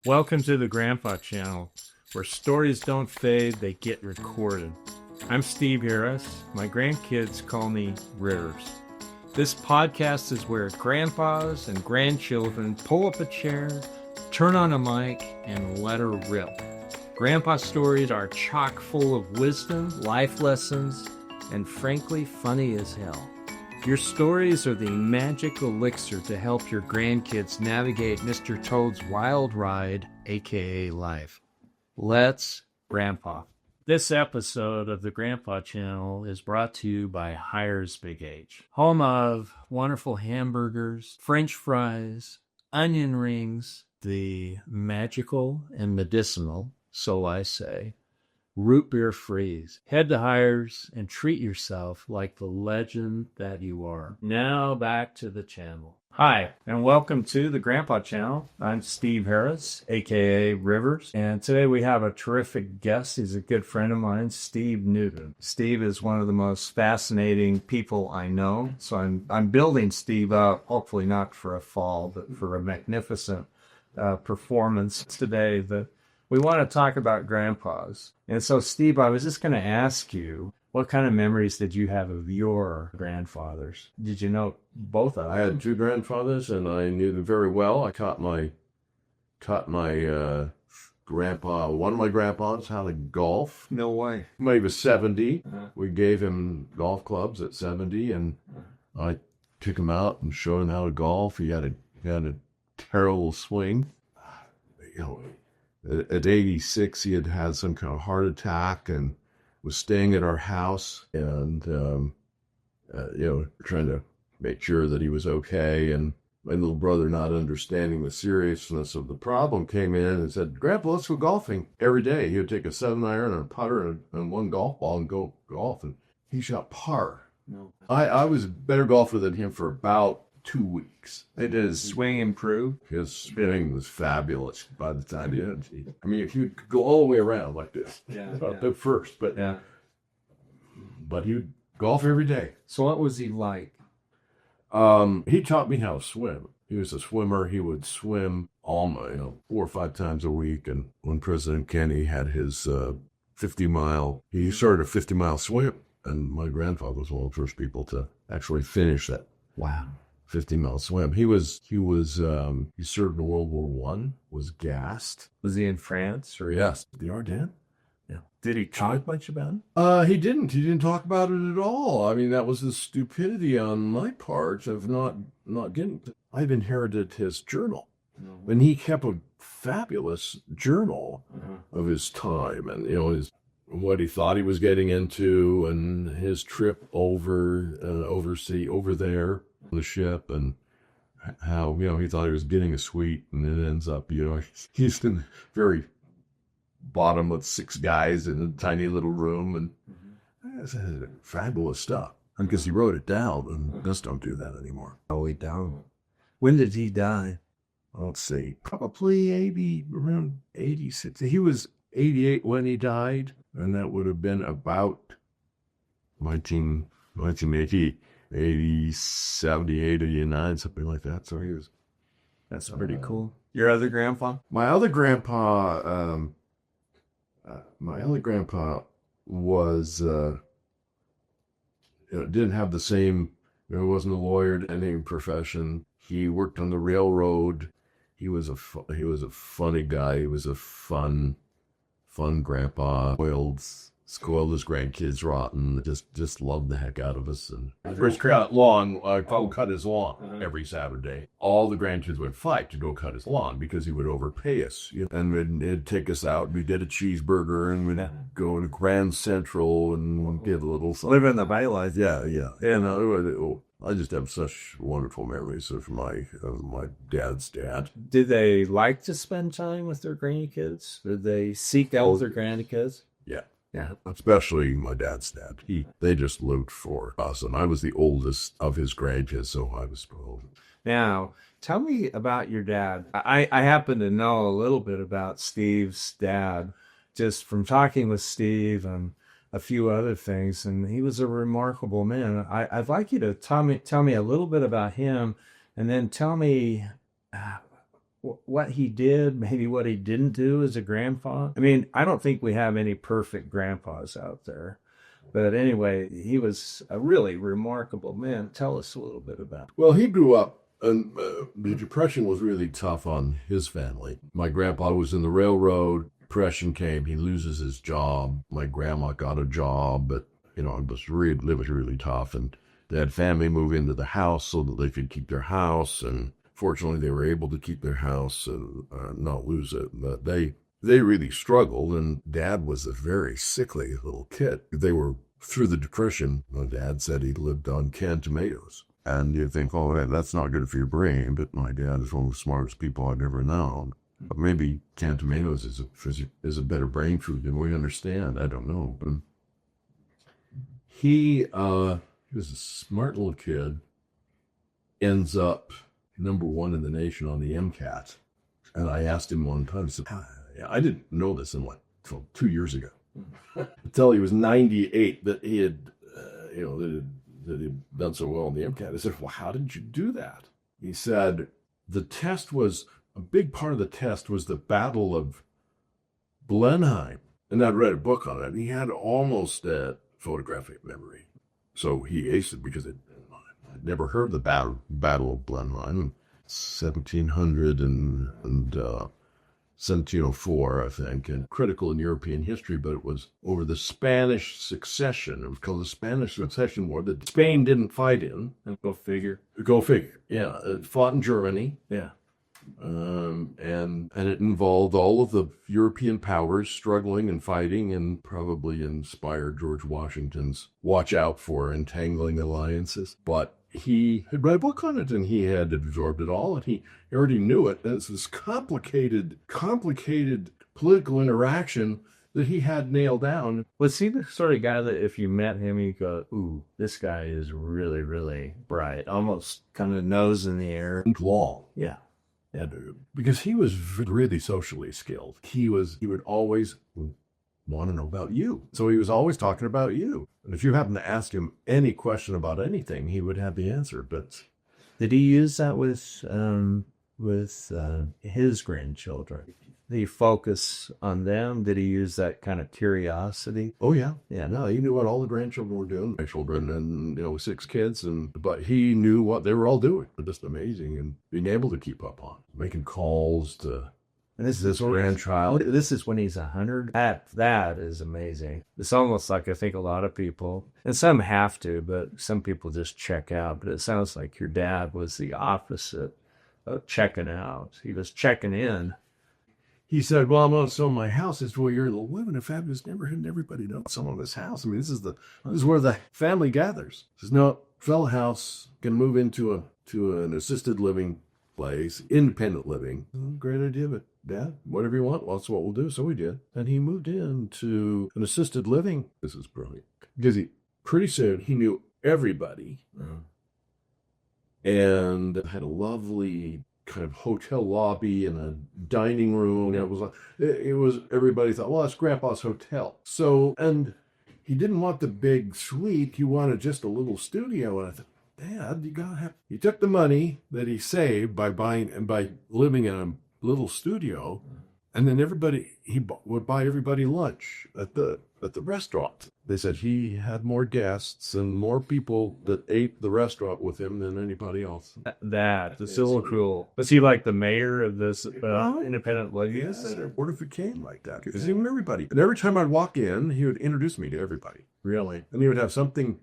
Welcome to the Grandpa Channel, where stories don't fade, they get recorded. I'm Steve Harris. My grandkids call me Rivers. This podcast is where grandpas and grandchildren pull up a chair, turn on a mic, and let her rip. Grandpa stories are chock full of wisdom, life lessons, and frankly, funny as hell. Your stories are the magic elixir to help your grandkids navigate Mr. Toad's wild ride, aka life. Let's Grandpa. This episode of the Grandpa Channel is brought to you by Hires Big H, home of wonderful hamburgers, French fries, onion rings, the magical and medicinal, so I say, root beer freeze. Head to Hires and treat yourself like the legend that you are. Now back to the channel. Hi, and welcome to the Grandpa Channel. I'm Steve Harris, aka Rivers, and today we have a terrific guest. He's a good friend of mine, Steve Newton. Steve is one of the most fascinating people I know, so I'm building Steve up, hopefully not for a fall, but for a magnificent performance today. We want to talk about grandpas. And so, Steve, I was just going to ask you, what kind of memories did you have of your grandfathers? Did you know both of them? I had two grandfathers, and I knew them very well. I taught my grandpa, one of my grandpas, how to golf. No way. When he was 70, Uh-huh. we gave him golf clubs at 70, and I took him out and showed him how to golf. He had a terrible swing. You know, at 86, he had some kind of heart attack and was staying at our house, and trying to make sure that he was okay. And my little brother, not understanding the seriousness of the problem, came in and said, "Grandpa, let's go golfing." Every day he would take a 7-iron and a putter and one golf ball and go golf, and he shot par. No. I was a better golfer than him for about 2 weeks. Did his swing improve? His spinning was fabulous by the time he had. I mean, he would go all the way around like this. The first, but he would golf every day. So what was he like? He taught me how to swim. He was a swimmer. He would swim 4 or 5 times a week. And when President Kennedy had his 50-mile, he started a 50-mile swim. And my grandfather was one of the first people to actually finish that. Wow. 50-mile swim. He served in World War I, was gassed. Was he in France? Or Yes. The Ardennes? Yeah. Did he talk much about it? He didn't. He didn't talk about it at all. I mean, that was the stupidity on my part of not getting. I've inherited his journal. Mm-hmm. And he kept a fabulous journal of his time and, what he thought he was getting into and his trip over there on the ship, and how, he thought he was getting a suite, and it ends up, he's in the very bottom with 6 guys in a tiny little room, and that's fabulous stuff. Because he wrote it down, and just don't do that anymore. Oh, he don't. When did he die? Let's see, probably around 86. He was 88 when he died, and that would have been about 1980. 80, 78, 89, something like that. So That's pretty cool. Your other grandpa? My other grandpa was, didn't have the same, wasn't a lawyer in any profession. He worked on the railroad. He was a funny guy. He was a fun grandpa. Spoiled his grandkids rotten. Just loved the heck out of us. And Chris cut lawn. Cut his lawn every Saturday. All the grandkids would fight to go cut his lawn because he would overpay us. And it'd take us out. We did a cheeseburger, and we'd go to Grand Central and get a little Living the high life. Yeah. And I just have such wonderful memories of my dad's dad. Did they like to spend time with their grandkids? Did they seek out their grandkids? Yeah, especially my dad's dad. They just lived for us, and I was the oldest of his grandkids, so I was spoiled. Now, tell me about your dad. I happen to know a little bit about Steve's dad, just from talking with Steve and a few other things, and he was a remarkable man. I'd like you to tell me a little bit about him, and then tell me what he did, maybe what he didn't do as a grandpa. I mean, I don't think we have any perfect grandpas out there. But anyway, he was a really remarkable man. Tell us a little bit about it. Well, he grew up, and the Depression was really tough on his family. My grandpa was in the railroad. Depression came. He loses his job. My grandma got a job, but it was really tough. And they had family move into the house so that they could keep their house. And fortunately, they were able to keep their house and not lose it. But they really struggled, and Dad was a very sickly little kid. They were through the Depression. My dad said he lived on canned tomatoes. And you think, oh, that's not good for your brain, but my dad is one of the smartest people I've ever known. But maybe canned tomatoes is a better brain food than we understand. I don't know. But he was a smart little kid, ends up #1 in the nation on the MCAT. And I asked him one time, I said, I didn't know this until 2 years ago. Until he was 98 that he had, that he'd done so well on the MCAT. I said, well, how did you do that? He said, a big part of the test was the Battle of Blenheim. And I'd read a book on it. He had almost a photographic memory. So he aced it because I'd never heard the Battle of Blenheim. 1700 and 1704, I think, and critical in European history, but it was over the Spanish succession. It was called the Spanish Succession War that Spain didn't fight in. And go figure. Yeah, it fought in Germany. Yeah. And it involved all of the European powers struggling and fighting, and probably inspired George Washington's watch out for entangling alliances. But he had read a book on it, and he had absorbed it all, and he already knew it. And it's this complicated political interaction that he had nailed down. Was he the sort of guy that if you met him, you go, ooh, this guy is really, really bright, almost kind of nose in the air? And long. Yeah. And because he was really socially skilled. He would always want to know about you. So he was always talking about you. And if you happen to ask him any question about anything, he would have the answer. But did he use that with his grandchildren? Did he focus on them? Did he use that kind of curiosity? Oh, yeah. Yeah, no, he knew what all the grandchildren were doing. My children and, 6 kids, but he knew what they were all doing. Just amazing. And being able to keep up on, making calls to... And this is grandchild. This is when he's 100. That is amazing. It's almost like I think a lot of people, and some have to, but some people just check out. But it sounds like your dad was the opposite of checking out. He was checking in. He said, well, I'm going to sell my house. It's where you're living in a fabulous neighborhood and everybody knows someone in this house. I mean, this is where the family gathers. He says, no, sell a house, can move into an assisted living place, independent living. Great idea, but Dad, whatever you want, well, that's what we'll do. So we did. And he moved into an assisted living. This is brilliant. Because pretty soon he knew everybody and had a lovely kind of hotel lobby and a dining room. It was everybody thought, well, that's Grandpa's hotel. So, and he didn't want the big suite. He wanted just a little studio. And I thought, Dad, he took the money that he saved by living in a little studio, and then he would buy everybody lunch at the restaurant. They said he had more guests and more people that ate the restaurant with him than anybody else. That's so cool. Was he like the mayor of this independent living? Yes, what if it came like that? Because he knew everybody. And every time I'd walk in, he would introduce me to everybody. Really? And he would have something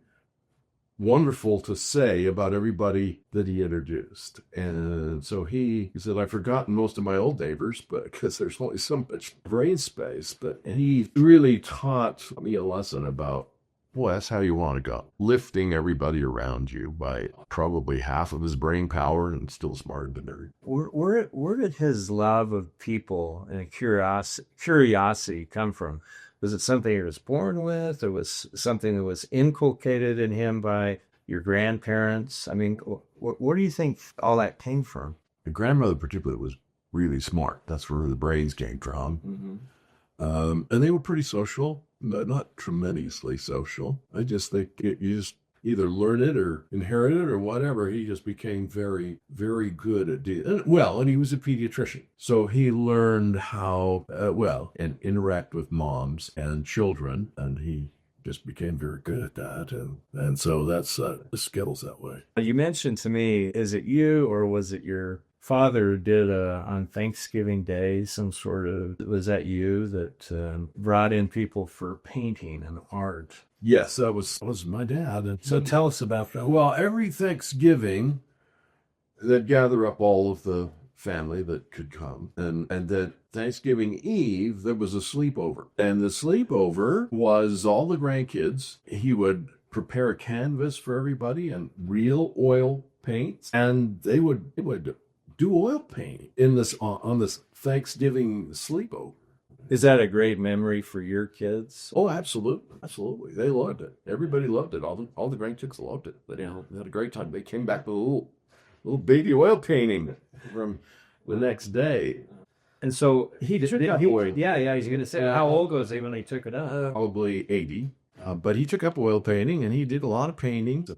wonderful to say about everybody that he introduced. And so he said, I've forgotten most of my old neighbors, but because there's only so much brain space. But he really taught me a lesson about, boy, that's how you want to go. Lifting everybody around you by probably half of his brain power and still smarter than everybody. Where did his love of people and curiosity come from? Was it something he was born with, or was something that was inculcated in him by your grandparents? I mean, where do you think all that came from? My grandmother particularly was really smart. That's where the brains came from. Mm-hmm. And they were pretty social, but not tremendously social. I just think you just either learn it or inherit it or whatever. He just became very, very good at and he was a pediatrician. So he learned how, and interact with moms and children, and he just became very good at that. And so that's the Skittles that way. You mentioned to me, is it you or was it your father did on Thanksgiving Day was that you that brought in people for painting and art? Yes, that was my dad. And So tell us about that. well, every Thanksgiving, they'd gather up all of the family that could come. And then Thanksgiving Eve, there was a sleepover. And the sleepover was all the grandkids. He would prepare a canvas for everybody and real oil paints. And they would do oil painting on this Thanksgiving sleepover. Is that a great memory for your kids? Oh, absolutely. Absolutely. They loved it. Everybody loved it. All the grandkids loved it. They had a great time. They came back with a little baby oil painting from the next day. And so he just, Yeah, he's going to say, Yeah. how old was he when he took it up? Probably 80. But he took up oil painting, and he did a lot of paintings.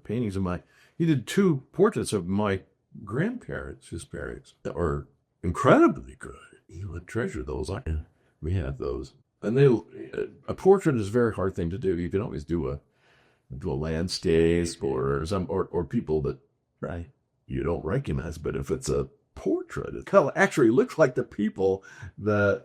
He did 2 portraits of my grandparents, his parents, that were incredibly good. He would treasure those. We had those. And a portrait is a very hard thing to do. You can always do a landscape or people that Right. you don't recognize. But if it's a portrait, it actually looks like the people that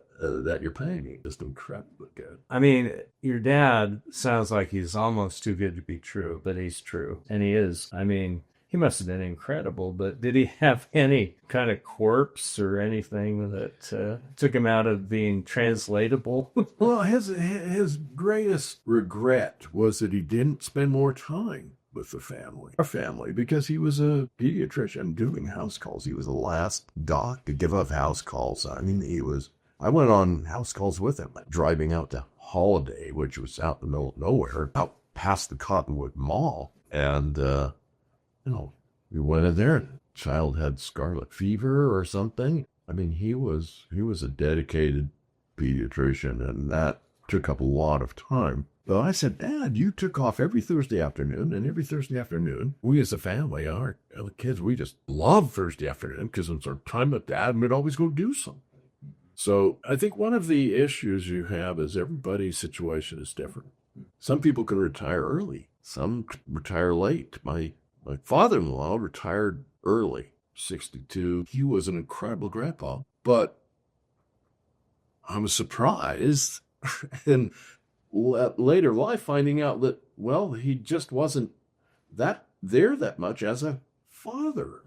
you're painting. Just incredibly good. I mean, your dad sounds like he's almost too good to be true, but he's true. And he is. I mean, he must have been incredible, but did he have any kind of quirks or anything that took him out of being translatable? Well, his greatest regret was that he didn't spend more time with our family, because he was a pediatrician doing house calls. He was the last doc to give up house calls. I mean, I went on house calls with him, driving out to Holiday, which was out in the middle of nowhere, out past the Cottonwood Mall. And, we went in there and the child had scarlet fever or something. I mean, he was a dedicated pediatrician, and that took up a lot of time. But I said, Dad, you took off every Thursday afternoon, and every Thursday afternoon, we as a family, our kids, we just love Thursday afternoon because it's our time with Dad, and we'd always go do something. So I think one of the issues you have is everybody's situation is different. Some people can retire early. Some retire late. My father-in-law retired early, 62. He was an incredible grandpa, but I was surprised in later life finding out that, well, he just wasn't that much as a father,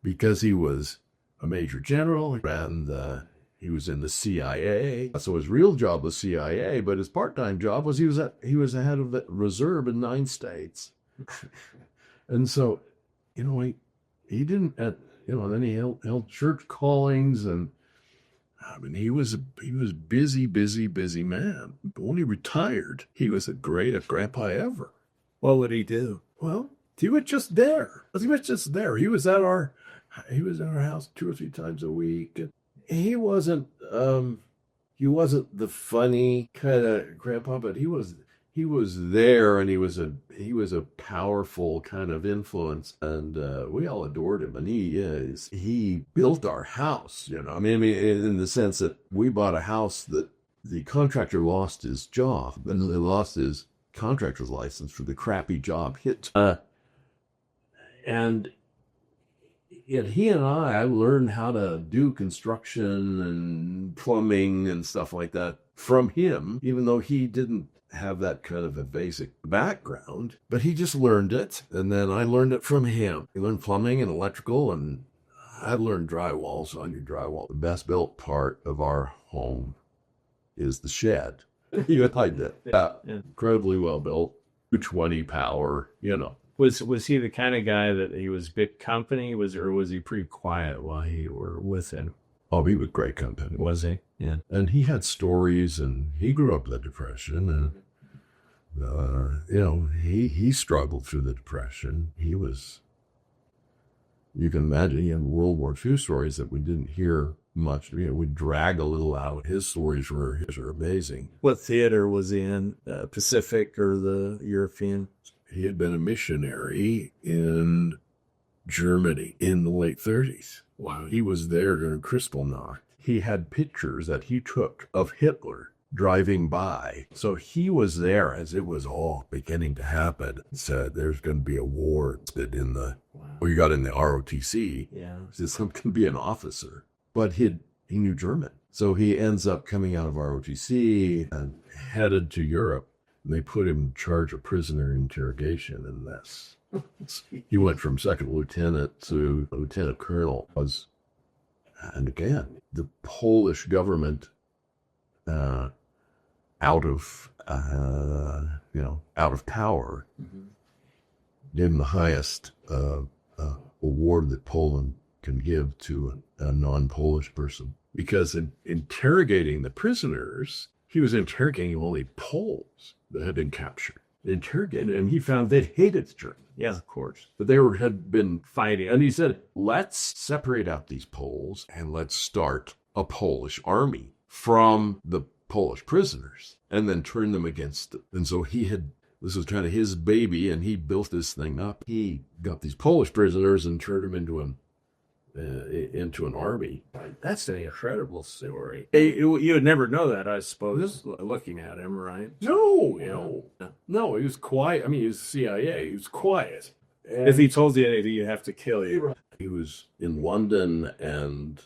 because he was a major general and he was in the CIA. So his real job was CIA, but his part-time job was he was the head of the reserve in 9 states. And so, he didn't, then he held church callings, and I mean, he was busy man. But when he retired, he was the greatest grandpa ever. What would he do? Well, he was just there. He was just there. He was at our house 2 or 3 times a week. And he wasn't the funny kind of grandpa, but he was there, and he was a powerful kind of influence, and we all adored him. And he built our house, I mean, in the sense that we bought a house that the contractor lost his job, and he lost his contractor's license for the crappy job hit. And he and I learned how to do construction and plumbing and stuff like that from him, even though he didn't have that kind of a basic background, but he just learned it. And then I learned it from him. He learned plumbing and electrical, and I learned drywall. So I knew drywall. The best built part of our home is the shed. You like that? Yeah. Incredibly well built. 220 power, Was he the kind of guy that he was big company, or was he pretty quiet while you were with him? Oh, he was great company. Was he? Yeah. And he had stories, and he grew up in the Depression, and he struggled through the Depression. You can imagine, he had World War II stories that we didn't hear much. We'd drag a little out. His stories are amazing. What theater was he in? Pacific or the European? he had been a missionary in Germany in the late 30s. Wow. He was there during Kristallnacht. He had pictures that he took of Hitler driving by. So he was there as it was all beginning to happen. Said there's going to be a war in the, well, you got in the ROTC. Yeah. Said some can be an officer. But he knew German. So he ends up coming out of ROTC and headed to Europe. And they put him in charge of prisoner interrogation, and that's he went from second lieutenant to lieutenant colonel. And again, the Polish government, out of power, gave him the highest award that Poland can give to a non-Polish person. Because in interrogating the prisoners, he was interrogating only Poles that had been captured. Interrogated, and he found they hated the Germans. Yeah, of course. But they had been fighting. And he said, let's separate out these Poles and let's start a Polish army from the Polish prisoners and then turn them against them. And so this was kind of his baby, and he built this thing up. He got these Polish prisoners and turned them into an army. That's an incredible story. You would never know that, I suppose, looking at him, right? No, he was quiet. I mean, he was CIA. He was quiet. And if he told you anything, you have to kill you. He was in London and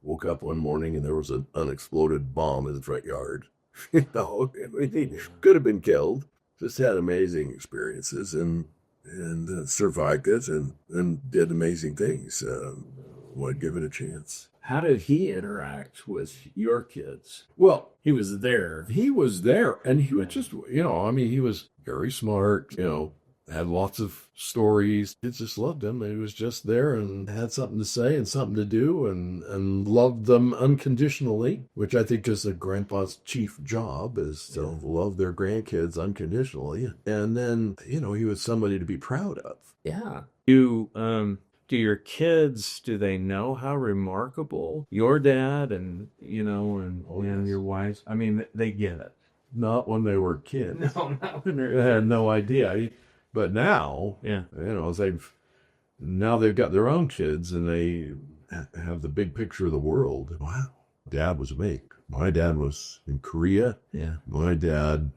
woke up one morning and there was an unexploded bomb in the front yard. He could have been killed. Just had amazing experiences and survived it and did amazing things. Would give it a chance. How did he interact with your kids? Well, he was there. He was there, and he was just, he was very smart, had lots of stories. Kids just loved him. He was just there and had something to say and something to do and loved them unconditionally, which I think is a grandpa's chief job, is to love their grandkids unconditionally. And then, he was somebody to be proud of. Yeah. Do your kids, do they know how remarkable your dad and your wife? I mean, they get it. Not when they were kids. No, not when they had no idea. But now, they've got their own kids and they have the big picture of the world. Wow. Dad was awake. My dad was in Korea. Yeah. My dad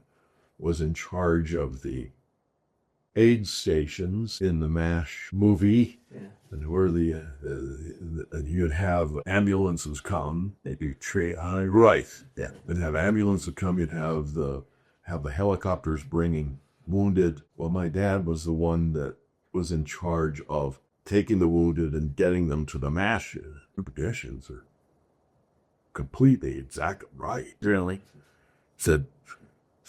was in charge of the aid stations in the MASH movie. Yeah. And where you'd have ambulances come. They'd be right. Yeah. They'd have ambulances come. You'd have the helicopters bringing wounded. Well, my dad was the one that was in charge of taking the wounded and getting them to the MASH. The conditions are completely exactly right. Really? Said,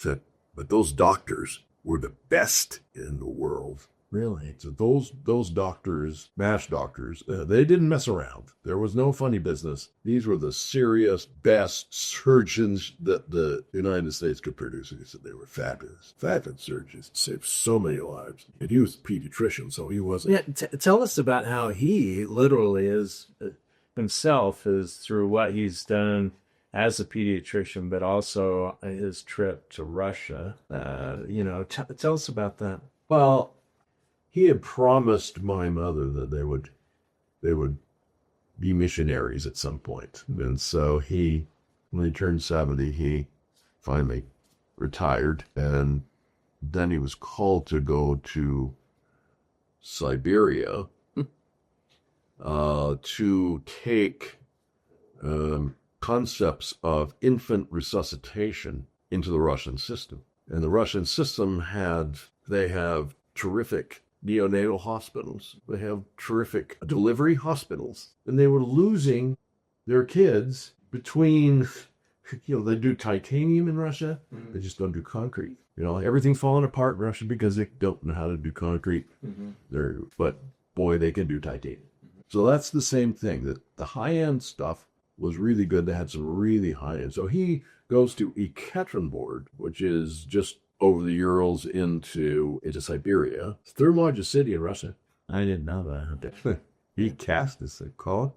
but those doctors were the best in the world. Really? So those doctors, MASH doctors, they didn't mess around. There was no funny business. These were the serious, best surgeons that the United States could produce. He said they were fabulous. Fabulous surgeons. Saved so many lives. And he was a pediatrician, so he wasn't. Yeah, tell us about how he literally is himself is through what he's done as a pediatrician, but also his trip to Russia. Tell us about that. Well, he had promised my mother that they would be missionaries at some point. And so when he turned 70, he finally retired. And then he was called to go to Siberia to take concepts of infant resuscitation into the Russian system. And the Russian system they have terrific neonatal hospitals. They have terrific delivery hospitals. And they were losing their kids between, they do titanium in Russia. Mm-hmm. They just don't do concrete. Everything's falling apart in Russia because they don't know how to do concrete. Mm-hmm. But boy, they can do titanium. Mm-hmm. So that's the same thing. That the high-end stuff was really good. They had some really high-end. So he goes to Ekaterinburg, which is just over the Urals into Siberia. It's the third largest city in Russia. I didn't know that. Ekast, as they call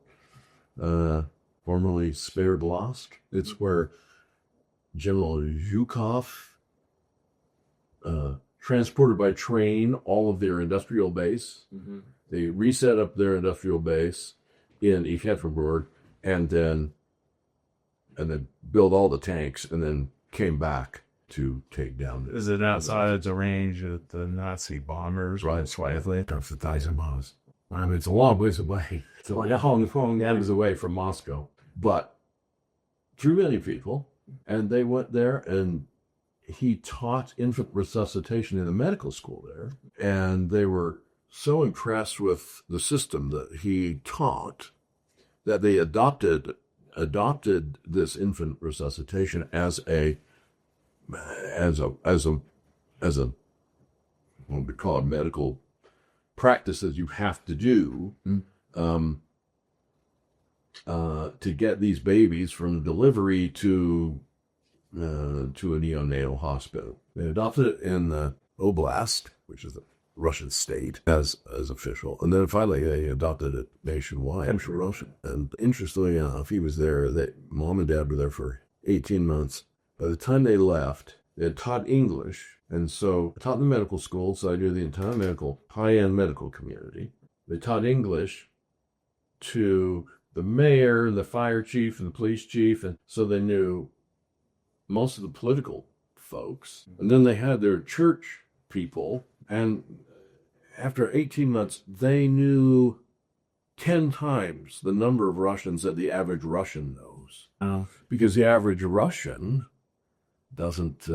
it. Formerly Sverdlovsk. It's where General Zhukov transported by train all of their industrial base. Mm-hmm. They reset up their industrial base in Ekaterinburg and then build all the tanks and then came back to take down. Is it outside the range of the Nazi bombers? Right. Slightly. It's 1,000 miles. I mean, it's a long ways away. It's like a long hours away from Moscow. But drew many people, and they went there, and he taught infant resuscitation in the medical school there. And they were so impressed with the system that he taught that they adopted this infant resuscitation as a what we call a medical practice that you have to do to get these babies from delivery to a neonatal hospital. They adopted it in the Oblast, which is the Russian state, as official, and then finally they adopted it nationwide. And interestingly enough, he was there. Mom and Dad were there for 18 months. By the time they left, they had taught English, and so I taught in the medical school, so I knew the entire high-end medical community. They taught English to the mayor, the fire chief, and the police chief, and so they knew most of the political folks. And then they had their church people, and after 18 months, they knew 10 times the number of Russians that the average Russian knows. Oh. Because the average Russian doesn't,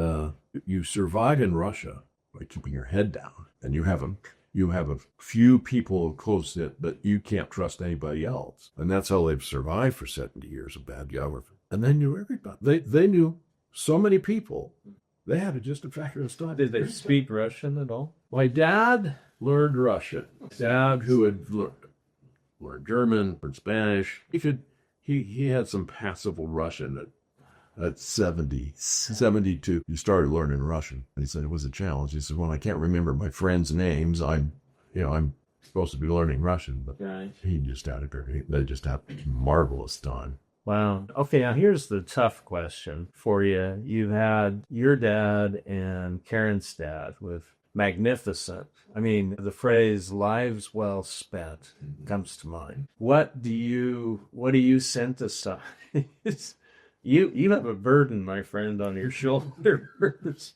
you survive in Russia by keeping your head down, and you have a few people close it, but you can't trust anybody else. And that's how they've survived for 70 years of bad government. And they knew everybody. They knew so many people. They had to just a factor of stuff. Did they speak Russian at all? My dad learned Russian. Dad, who had learned German, learned Spanish, he had some passable Russian at 72. He started learning Russian. And he said it was a challenge. He said, "Well, I can't remember my friends' names. I'm supposed to be learning Russian." But he just had marvelous time. Wow. Okay, now here's the tough question for you. You had your dad and Karen's dad with magnificent. I mean, the phrase "lives well spent" comes to mind. What do you synthesize? You have a burden, my friend, on your shoulders.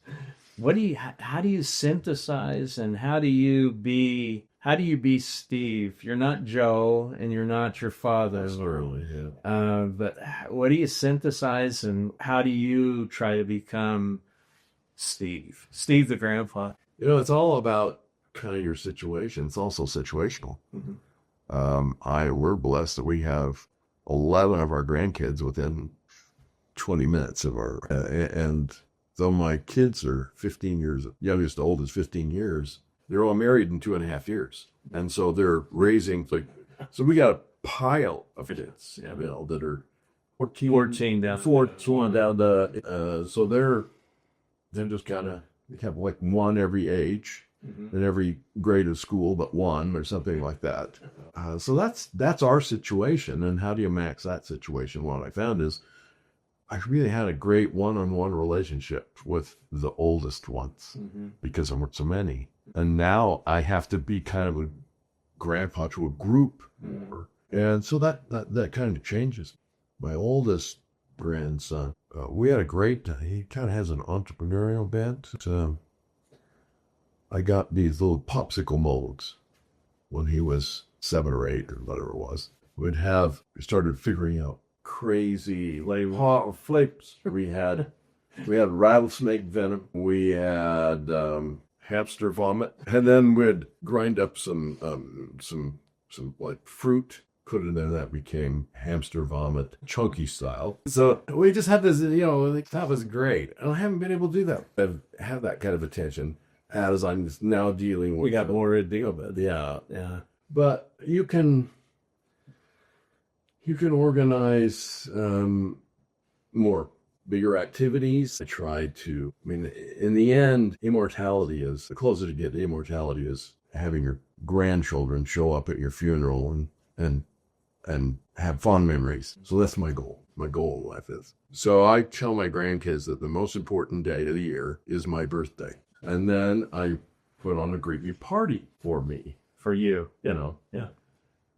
How do you synthesize, and how do you be Steve? You're not Joe, and you're not your father. Early, yeah. But what do you synthesize, and how do you try to become Steve the grandpa? It's all about kind of your situation. It's also situational. Mm-hmm. We're blessed that we have 11 of our grandkids within 20 minutes of our, and though my kids are 15 years, youngest to oldest 15 years, they're all married in 2.5 years. And so they're raising, so we got a pile of kids, that are 14 down. 14 down so they're just kind of, they have like one every age. Mm-hmm. In every grade of school but one or something like that. So that's our situation. And how do you max that situation? What I found is I really had a great one-on-one relationship with the oldest ones because there weren't so many. And now I have to be kind of a grandpa to a group. And so that kind of changes. My oldest grandson, we had he kind of has an entrepreneurial bent. I got these little popsicle molds when he was 7 or 8 or whatever it was. We started figuring out crazy flavors. We had rattlesnake venom. We had hamster vomit, and then we'd grind up some like fruit, put it in there. That became hamster vomit, chunky style. So we just had this, that was great. And I haven't been able to do that. I've had that kind of attention as I'm now dealing with. We got more to deal with. Yeah. But you can organize bigger activities. I try to. In the end, the closer to get to immortality is having your grandchildren show up at your funeral and have fond memories. So that's my goal. My goal in life is. So I tell my grandkids that the most important day of the year is my birthday. And then I put on a great party for me, For you. you know. Yeah.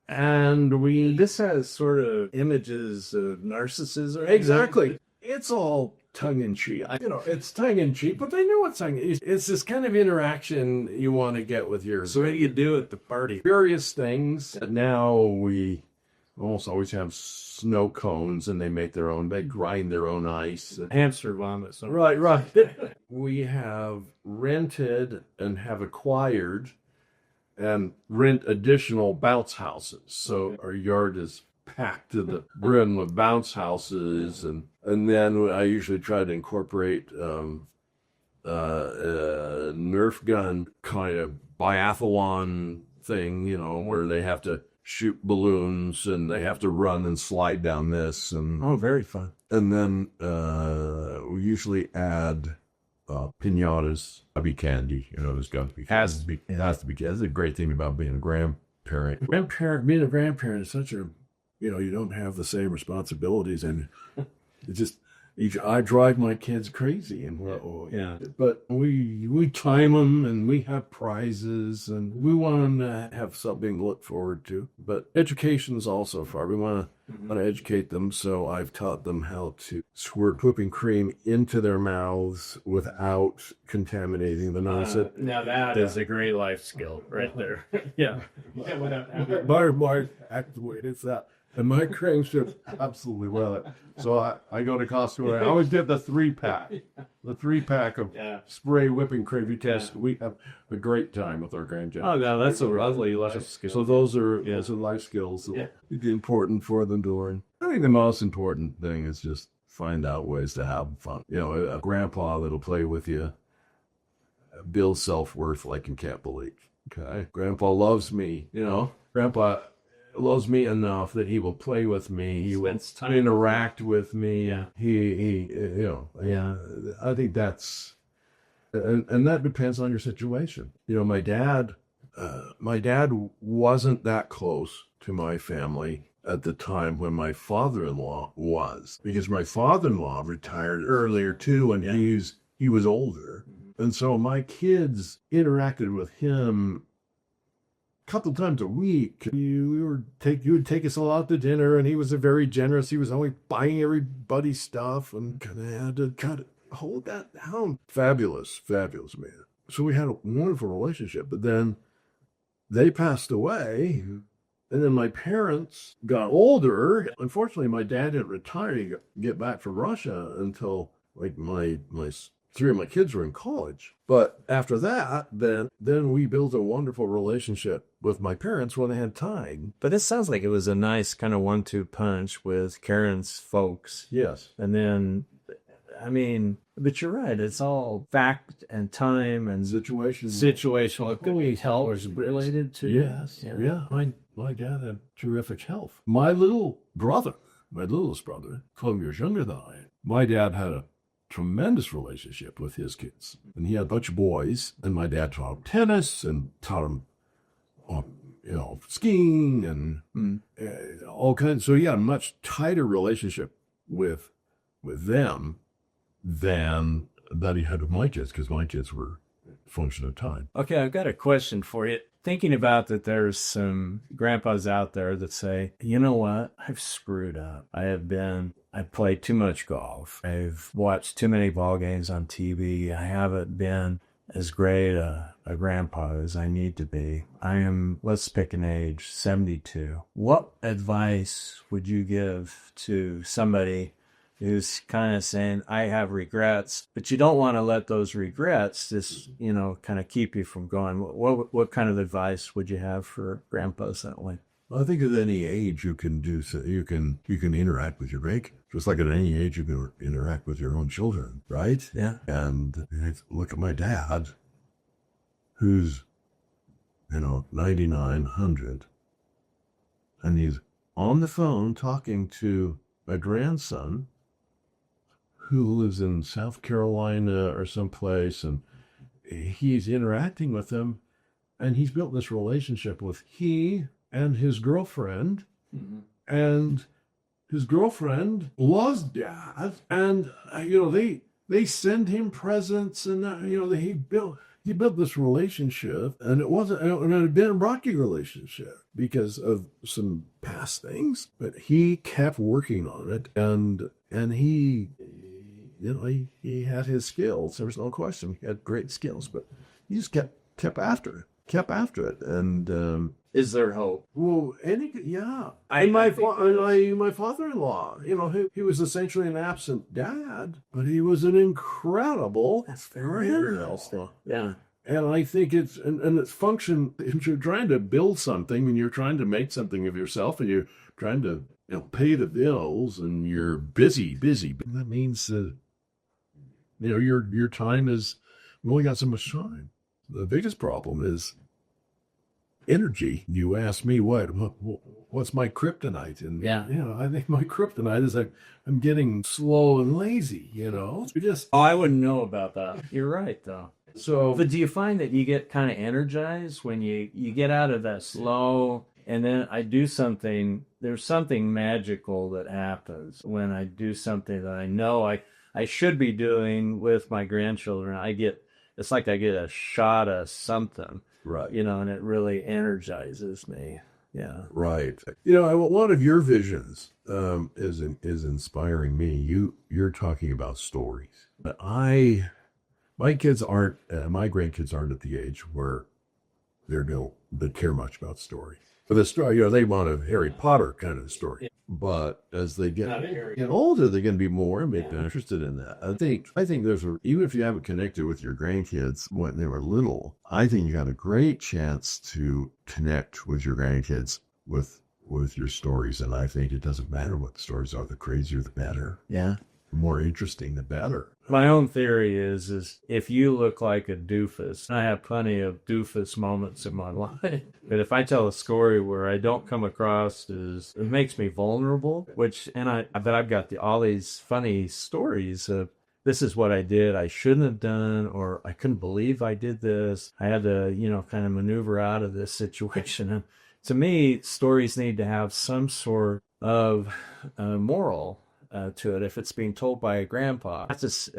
And This has sort of images of narcissism. exactly. It's all tongue-in-cheek. It's tongue-in-cheek, but they know it's tongue-in-cheek. It's this kind of interaction you want to get with your So what do you do at the party? various things. Now we almost always have snow cones, and they make their own. They grind their own ice. Hamster vomit. So. Right. We have rented and have acquired and rent additional bounce houses. So our yard is packed to the brim with bounce houses, and then I usually try to incorporate Nerf gun kind of biathlon thing, where they have to shoot balloons and they have to run and slide down this, and Oh, very fun. then we usually add piñatas. Be candy, there's got to be. It has to be. That's a great thing about being a grandparent. Being a grandparent is such a, you don't have the same responsibilities, and it just. I drive my kids crazy, and but we time them, and we have prizes, and we want them to have something to look forward to. But education is also far. We want to educate them, so I've taught them how to squirt whipping cream into their mouths without contaminating the nose. Now that is a great life skill right there. Yeah. My activate it's that. And my cream should absolutely well it. So I go to Costco and I always get the 3-pack. The 3-pack of spray whipping cream. You test. We have a great time with our grandchildren. Oh, no, that's a lovely life skill. So those are life skills that are important for them to learn. I think the most important thing is just find out ways to have fun. A grandpa that'll play with you builds self-worth like you can't believe. Okay? Grandpa loves me, Grandpa loves me enough that he will play with me. He will interact with me. Yeah. I think that's, and that depends on your situation. My dad wasn't that close to my family at the time when my father-in-law was, because my father-in-law retired earlier too, and he was older, and so my kids interacted with him couple times a week. You would take us all out to dinner, and he was very generous. He was always buying everybody stuff, and kind of had to hold that down. Fabulous man. So we had a wonderful relationship, but then they passed away, and then my parents got older. Unfortunately, my dad didn't retire, get back from Russia until like my 3 of my kids were in college. But after that, then we built a wonderful relationship with my parents when they had time. But it sounds like it was a nice kind of 1-2 punch with Karen's folks. Yes. And then, but you're right. It's all fact and time and situational. It could be health related to. Yes. Yeah. My dad had terrific health. My littlest brother, 12 years younger than I am, my dad had a tremendous relationship with his kids, and he had a bunch of boys, and my dad taught him tennis and taught him skiing and all kinds. So a much tighter relationship with them than that he had with my kids, because my kids were a function of time. Okay, I've got a question for you. Thinking about that, there's some grandpas out there that say, you know what, I've screwed up. I played too much golf. I've watched too many ball games on TV. I haven't been as great a grandpa as I need to be. I am, let's pick an age, 72. What advice would you give to somebody who's kind of saying, I have regrets, but you don't want to let those regrets just, kind of keep you from going? What kind of advice would you have for grandpas that way? I think at any age you can do so. You can interact with your grandkids. Just like at any age you can interact with your own children, right? Yeah. And look at my dad, who's 9900, and he's on the phone talking to my grandson, who lives in South Carolina or someplace, and he's interacting with him, and he's built this relationship with he and his girlfriend, and his girlfriend loves dad, and they send him presents, and he built this relationship, and it had been a rocky relationship because of some past things, but he kept working on it, and he, he had his skills. There was no question. He had great skills, but he just kept after it, and Is there hope? well, my father-in-law, he was essentially an absent dad, but he was an incredible. That's very interesting. Yeah. And I think it's function. If you're trying to build something and you're trying to make something of yourself, and you're trying to pay the bills, and you're busy, that means that your time is, you only got so much time. The biggest problem is energy. You ask me what's my kryptonite, and I think my kryptonite is I'm getting slow and lazy. I wouldn't know about that. You're right, though. So, But do you find that you get kind of energized when you get out of that slow, and then I do something, there's something magical that happens when I do something that I know I should be doing with my grandchildren. It's like I get a shot of something, right. And it really energizes me. Yeah. Right. One of your visions is inspiring me. You're talking about stories. But my grandkids aren't at the age where they care much about stories. For the story, they want a Harry Potter kind of story. Yeah. But as they get older, they're going to be more interested in that. I think even if you haven't connected with your grandkids when they were little, I think you got a great chance to connect with your grandkids with your stories. And I think it doesn't matter what the stories are. The crazier, the better. Yeah. The more interesting, the better. My own theory is if you look like a doofus, I have plenty of doofus moments in my life, but if I tell a story where I don't come across as, it makes me vulnerable, but I've got all these funny stories of, this is what I did, I shouldn't have done, or I couldn't believe I did this. I had to, kind of maneuver out of this situation. And to me, stories need to have some sort of moral to it. If it's being told by a grandpa,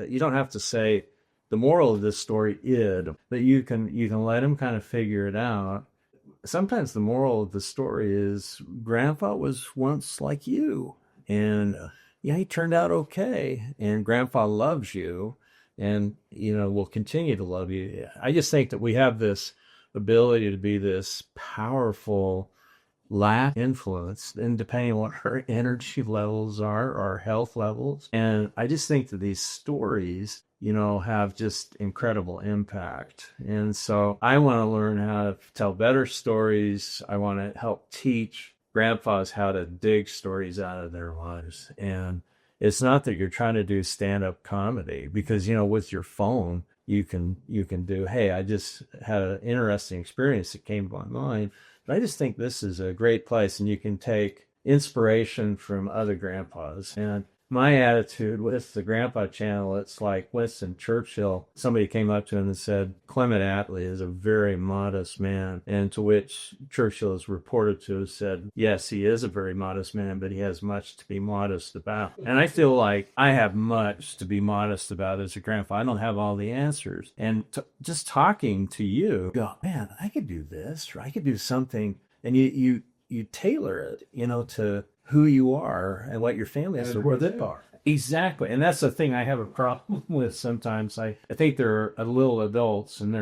you don't have to say the moral of this story is, but you can let him kind of figure it out. Sometimes the moral of the story is grandpa was once like you, and he turned out okay, and grandpa loves you, and will continue to love you. I just think that we have this ability to be this powerful lack influence, and depending on what our energy levels are, our health levels. And I just think that these stories, have just incredible impact. And so I want to learn how to tell better stories. I want to help teach grandpas how to dig stories out of their lives. And it's not that you're trying to do stand-up comedy, because, with your phone, you can do, hey, I just had an interesting experience that came to my mind. But I just think this is a great place, and you can take inspiration from other grandpas. And my attitude with the Grandpa Channel, it's like Winston Churchill. Somebody came up to him and said, Clement Attlee is a very modest man. And to which Churchill is reported to have said, yes, he is a very modest man, but he has much to be modest about. And I feel like I have much to be modest about as a grandpa. I don't have all the answers. And just talking to you, go, man, I could do this, or I could do something. And you tailor it, to who you are and what your family is, and where they are. Exactly. And that's the thing I have a problem with sometimes. I think they're a little adults, and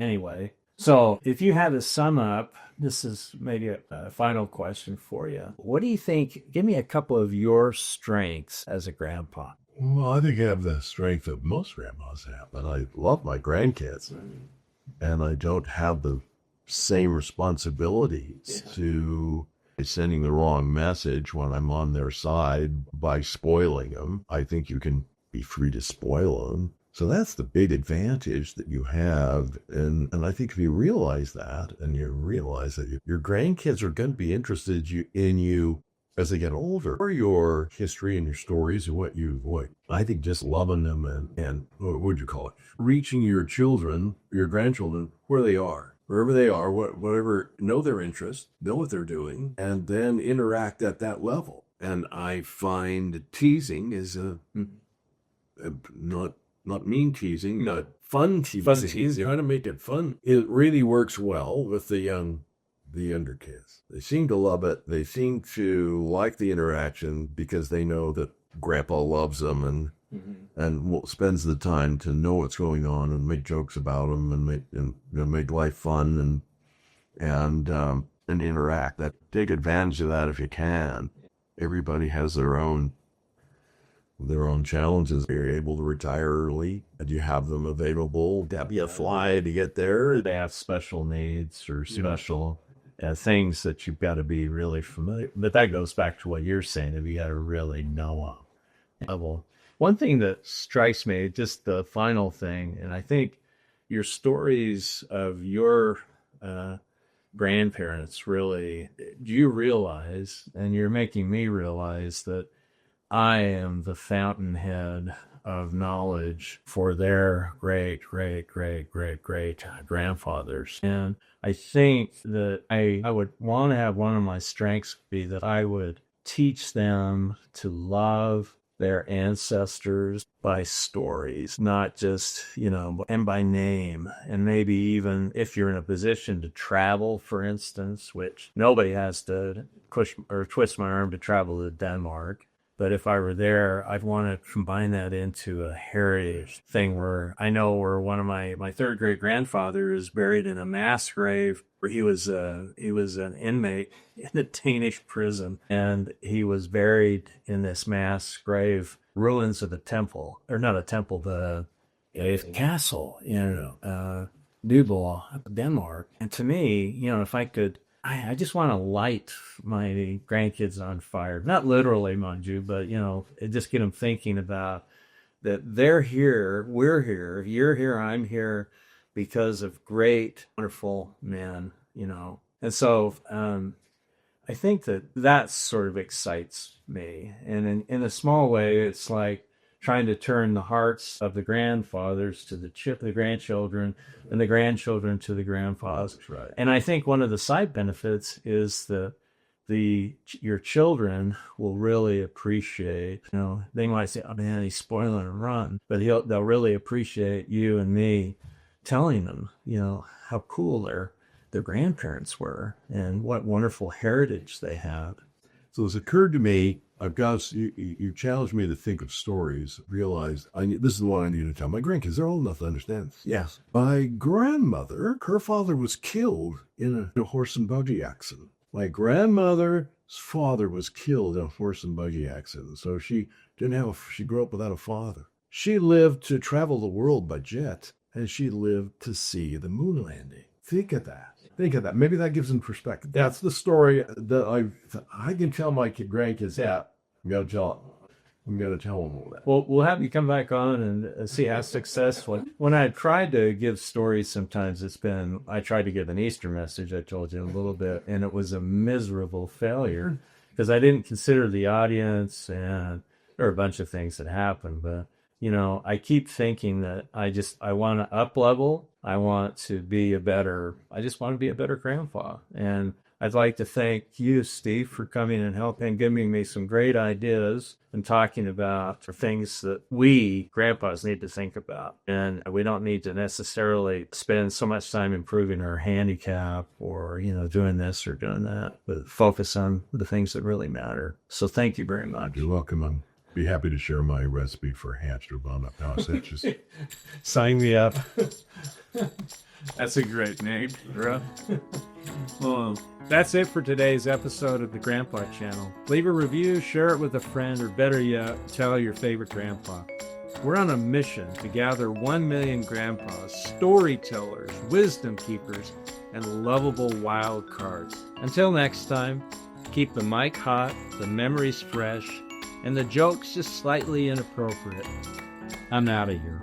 anyway. So if you had to sum up, this is maybe a final question for you. What do you think? Give me a couple of your strengths as a grandpa. Well, I think I have the strength that most grandmas have, and I love my grandkids, and I don't have the same responsibilities to sending the wrong message when I'm on their side by spoiling them. I think you can be free to spoil them. So that's the big advantage that you have. And I think if you realize that, and you realize that your grandkids are going to be interested in you as they get older, or your history and your stories and what you avoid. I think just loving them and what would you call it? Reaching your grandchildren, where they are. Wherever they are, whatever, know their interests, know what they're doing, and then interact at that level. And I find teasing is not mean teasing, not fun teasing. Fun teasing. Trying to make it fun. It really works well with the younger kids. They seem to love it. They seem to like the interaction because they know that Grandpa loves them and spends the time to know what's going on and make jokes about them and make life fun and interact. Take advantage of that if you can. Everybody has their own challenges. You're able to retire early, and you have them available. That'd be a fly to get there. They have special needs or special things that you've got to be really familiar. But that goes back to what you're saying. If you got to really know them. One thing that strikes me, just the final thing, and I think your stories of your grandparents really, you realize, and you're making me realize that I am the fountainhead of knowledge for their great grandfathers. And I think that I would want to have one of my strengths be that I would teach them to love their ancestors by stories, not just, and by name. And maybe even if you're in a position to travel, for instance, which nobody has to push or twist my arm to travel to Denmark. But if I were there, I'd want to combine that into a heritage thing where I know where one of my third great grandfather is buried in a mass grave where he was an inmate in a Danish prison, and he was buried in this mass grave, ruins of the temple, or not a temple, the castle, Nyborg, Denmark. And to me, if I could, I just want to light my grandkids on fire. Not literally, mind you, but, just get them thinking about that they're here, we're here, you're here, I'm here because of great, wonderful men, And so I think that sort of excites me. And in a small way, it's like trying to turn the hearts of the grandfathers to the grandchildren and the grandchildren to the grandfathers. That's right. And I think one of the side benefits is your children will really appreciate, they might say, oh man, he's spoiling a run, but they'll really appreciate you and me telling them, how cool their grandparents were and what wonderful heritage they had. So it's occurred to me, you challenged me to think of stories, realized this is the one I need to tell my grandkids. They're old enough to understand this. Yes. My grandmother, her father was killed in a horse and buggy accident. My grandmother's father was killed in a horse and buggy accident. So she grew up without a father. She lived to travel the world by jet, and she lived to see the moon landing. Think of that. Maybe that gives them perspective. That's the story that I can tell my grandkids. Yeah, I'm going to tell them all that. Well, we'll have you come back on and see how successful. When I tried to give stories, sometimes I tried to give an Easter message, I told you a little bit, and it was a miserable failure because I didn't consider the audience, and there are a bunch of things that happened. But, I keep thinking that I want to up level. I want to be I just want to be a better grandpa. And I'd like to thank you, Steve, for coming and helping, giving me some great ideas and talking about things that we grandpas need to think about. And we don't need to necessarily spend so much time improving our handicap or, doing this or doing that, but focus on the things that really matter. So thank you very much. You're welcome. I'd be happy to share my recipe for hamster bun up house. Sign me up. That's a great name, bro. Well, that's it for today's episode of the Grandpa Channel. Leave a review, share it with a friend, or better yet, tell your favorite grandpa. We're on a mission to gather 1 million grandpas, storytellers, wisdom keepers, and lovable wild cards. Until next time, keep the mic hot, the memories fresh, and the jokes just slightly inappropriate. I'm out of here.